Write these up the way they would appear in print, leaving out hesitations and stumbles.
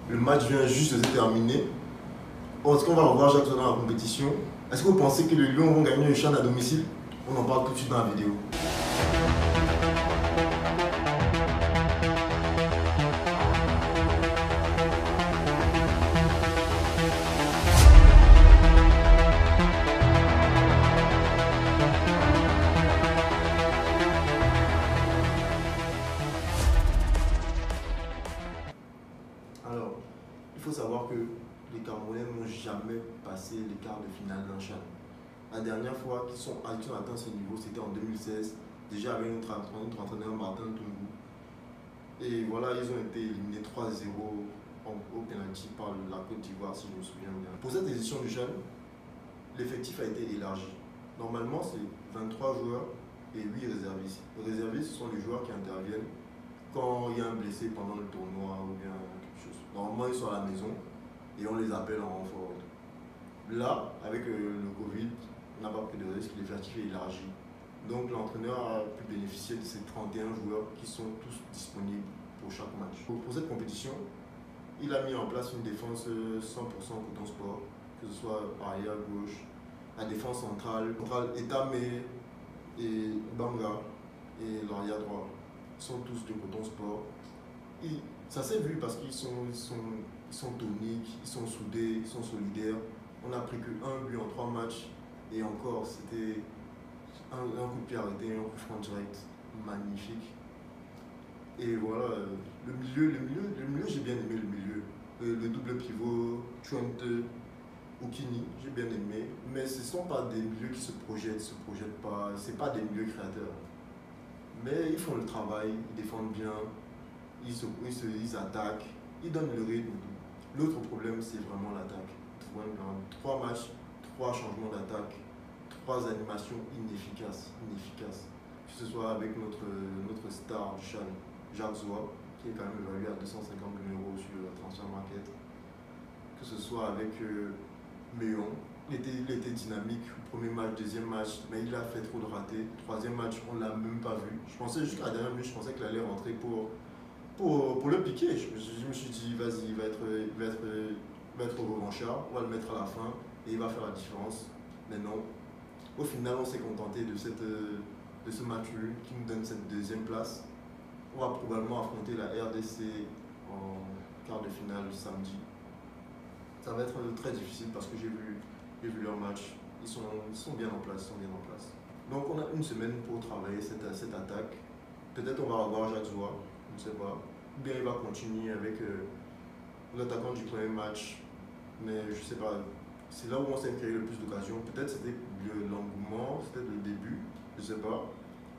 Le match vient juste de se terminer. Est-ce qu'on va revoir Jacques dans la compétition? Est-ce que vous pensez que les Lions vont gagner le CHAN à domicile? On en parle tout de suite dans la vidéo. Alors, il faut savoir que les Camerounais n'ont jamais passé les quarts de finale d'un CHAN. La dernière fois qu'ils ont atteint ce niveau, c'était en 2016, déjà avec notre entraîneur Martin Toungou. Et voilà, ils ont été éliminés 3-0 au penalty par la Côte d'Ivoire, si je me souviens bien. Pour cette édition du CHAN, l'effectif a été élargi. Normalement, c'est 23 joueurs et 8 réservistes. Les réservistes, ce sont les joueurs qui interviennent quand il y a un blessé pendant le tournoi ou bien quelque chose. Normalement, ils sont à la maison et on les appelle en renfort. Là, avec le Covid, on n'a pas pris de risque, l'effectif est élargi. Donc l'entraîneur a pu bénéficier de ces 31 joueurs qui sont tous disponibles pour chaque match. Pour cette compétition, il a mis en place une défense 100% coton sport, que ce soit arrière gauche, la défense centrale Etame et Banga et l'arrière droit. Ils sont tous de coton sport. Ça s'est vu parce qu'ils sont toniques, ils sont soudés, ils sont solidaires. On n'a pris qu'un but en 3 matchs et encore c'était un coup de pied arrêté, un coup de franc direct magnifique. Et voilà, le milieu j'ai bien aimé le milieu. Le double pivot, Trent Okini, j'ai bien aimé. Mais ce ne sont pas des milieux qui se projettent pas, ce pas des milieux créateurs. Mais ils font le travail, ils défendent bien, ils attaquent, ils donnent le rythme. L'autre problème, c'est vraiment l'attaque. 3 matchs, 3 changements d'attaque, 3 animations inefficaces. Que ce soit avec notre star du CHAN, Jacques Zoua, qui est quand même évalué à 250 000 € sur le transfer market. Que ce soit avec Méon, il était dynamique au premier match, deuxième match, mais il a fait trop de ratés. Troisième match, on ne l'a même pas vu. Je pensais jusqu'à la dernière minute, je pensais qu'il allait rentrer pour le piquer. Je me suis dit, vas-y, il va être revanchard, on va le mettre à la fin et il va faire la différence. Mais non, au final, on s'est contenté de ce match qui nous donne cette deuxième place. On va probablement affronter la RDC en quart de finale samedi. Ça va être très difficile parce que j'ai vu leur match. Ils sont bien en place, Donc on a une semaine pour travailler cette attaque. Peut-être on va revoir Jacques Zoua, je ne sais pas. Ou bien il va continuer avec l'attaquant du premier match. Mais je ne sais pas. C'est là où on s'est créé le plus d'occasions. Peut-être c'était l'engouement, c'était le début, je ne sais pas.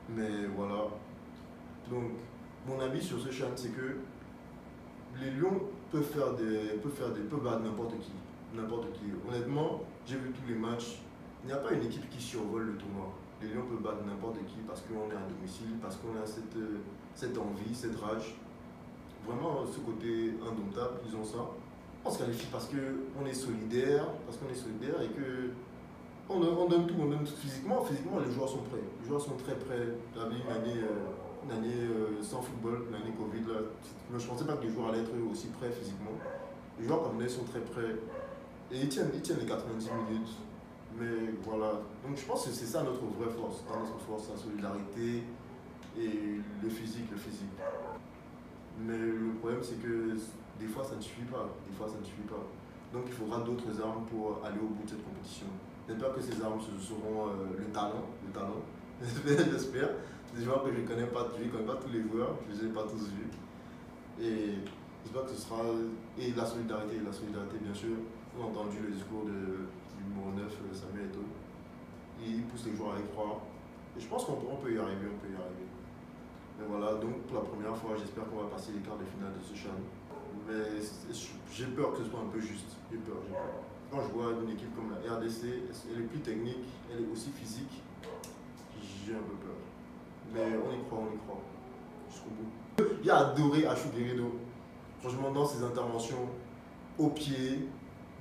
Mais voilà. Donc mon avis sur ce CHAN, c'est que les Lions peuvent battre n'importe qui. Honnêtement, j'ai vu tous les matchs. Il n'y a pas une équipe qui survole le tournoi. Les Lions peuvent battre n'importe qui parce qu'on est à domicile, parce qu'on a cette envie, cette rage. Vraiment, ce côté indomptable, ils ont ça. On se qualifie parce qu'on est solidaire, et que on donne tout, physiquement. Physiquement, les joueurs sont prêts. Les joueurs sont très prêts. J'avais une année sans football, une année Covid. Là. Je ne pensais pas que les joueurs allaient être aussi prêts physiquement. Les joueurs comme sont très prêts. Et ils tiennent les 90 minutes. Mais voilà. Donc je pense que c'est ça notre vraie force. Notre force, la solidarité et le physique. Mais le problème, c'est que des fois, ça ne suffit pas. Donc il faudra d'autres armes pour aller au bout de cette compétition. J'espère que ces armes seront le talent. J'espère. Des joueurs que je ne connais pas tous les joueurs, je ne les ai pas tous vus. Et j'espère que ce sera. Et la solidarité, bien sûr. On a entendu le discours du numéro 9, Samuel Eto'o. Il pousse les joueurs à y croire. Et je pense qu'on peut y arriver, Mais voilà, donc pour la première fois, j'espère qu'on va passer les quarts de finale de ce CHAN. Mais j'ai peur que ce soit un peu juste. J'ai peur. Quand je vois une équipe comme la RDC, elle est plus technique, elle est aussi physique, j'ai un peu peur. Mais on y croit. Jusqu'au bout. Il a adoré Achou Guerreiro. Franchement, dans ses interventions au pied,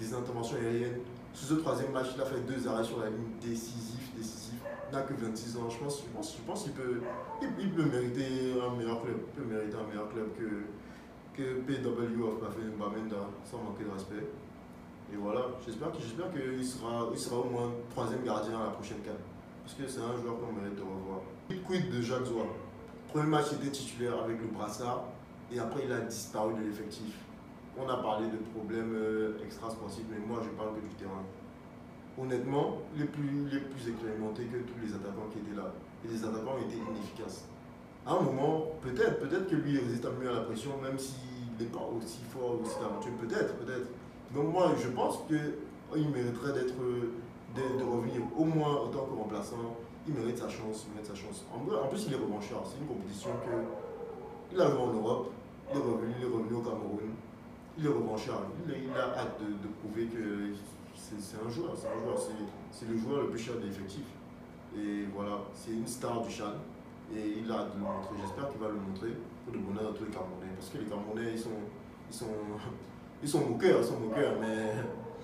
des interventions aériennes. Sur ce troisième match, il a fait 2 arrêts sur la ligne décisif. Il n'a que 26 ans. Je pense qu'il peut mériter un meilleur club. Que PW of Baféne Bamenda. sans manquer de respect. Et voilà, j'espère qu'il sera au moins troisième gardien à la prochaine CAN. Parce que c'est un joueur qu'on mérite de revoir. Quid de Jacques Zoua. Premier match, il était titulaire avec le brassard et après il a disparu de l'effectif. On a parlé de problèmes extra-sportifs, mais moi je parle que du terrain. Honnêtement, les plus expérimentés que tous les attaquants qui étaient là. Et les attaquants étaient inefficaces. À un moment, peut-être que lui il résiste mieux à la pression, même s'il n'est pas aussi fort, aussi talentueux, peut-être. Donc moi je pense qu'il mériterait de revenir au moins en tant que remplaçant. Il mérite sa chance, En plus, il est revanchard. C'est une compétition qu'il a joué en Europe, il est revenu au Cameroun. Il est revanchard. Il a hâte de prouver que c'est un joueur. C'est le joueur le plus cher de l'effectif. Et voilà, c'est une star du Chan. Et il a hâte de le montrer. J'espère qu'il va le montrer pour le bonheur de tous les Camerounais. Parce que les Camerounais, ils sont moqueurs, mais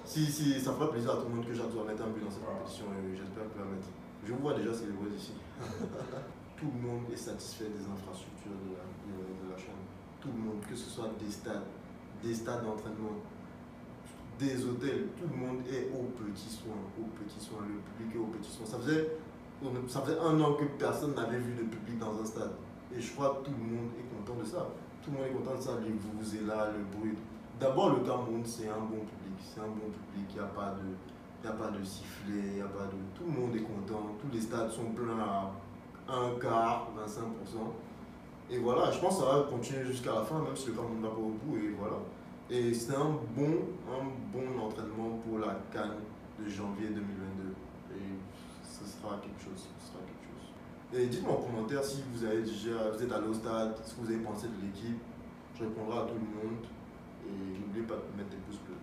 si ça fera plaisir à tout le monde que Jacques doit mettre un but dans cette compétition, et j'espère qu'il va mettre. Je vous vois déjà célébrer ici. Tout le monde est satisfait des infrastructures de la chaîne. Tout le monde, que ce soit des stades d'entraînement, des hôtels, tout le monde est aux petits soins, le public est aux petits soins. Ça faisait un an que personne n'avait vu de public dans un stade. Et je crois que tout le monde est content de ça. Tout le monde est content de ça, les vuvuzela, le bruit. D'abord, le Cameroun, c'est un bon public. Il n'y a pas de sifflet, tout le monde est content. Tous les stades sont pleins à un quart, 25%. Et voilà, je pense que ça va continuer jusqu'à la fin, même si le Cameroun ne va pas au bout. Et voilà. Et c'est un bon entraînement pour la CAN de janvier 2022. Et ce sera quelque chose. Et dites-moi en commentaire si vous êtes allé au stade, ce que vous avez pensé de l'équipe. Je répondrai à tout le monde. Et n'oubliez pas de mettre des pouces bleus.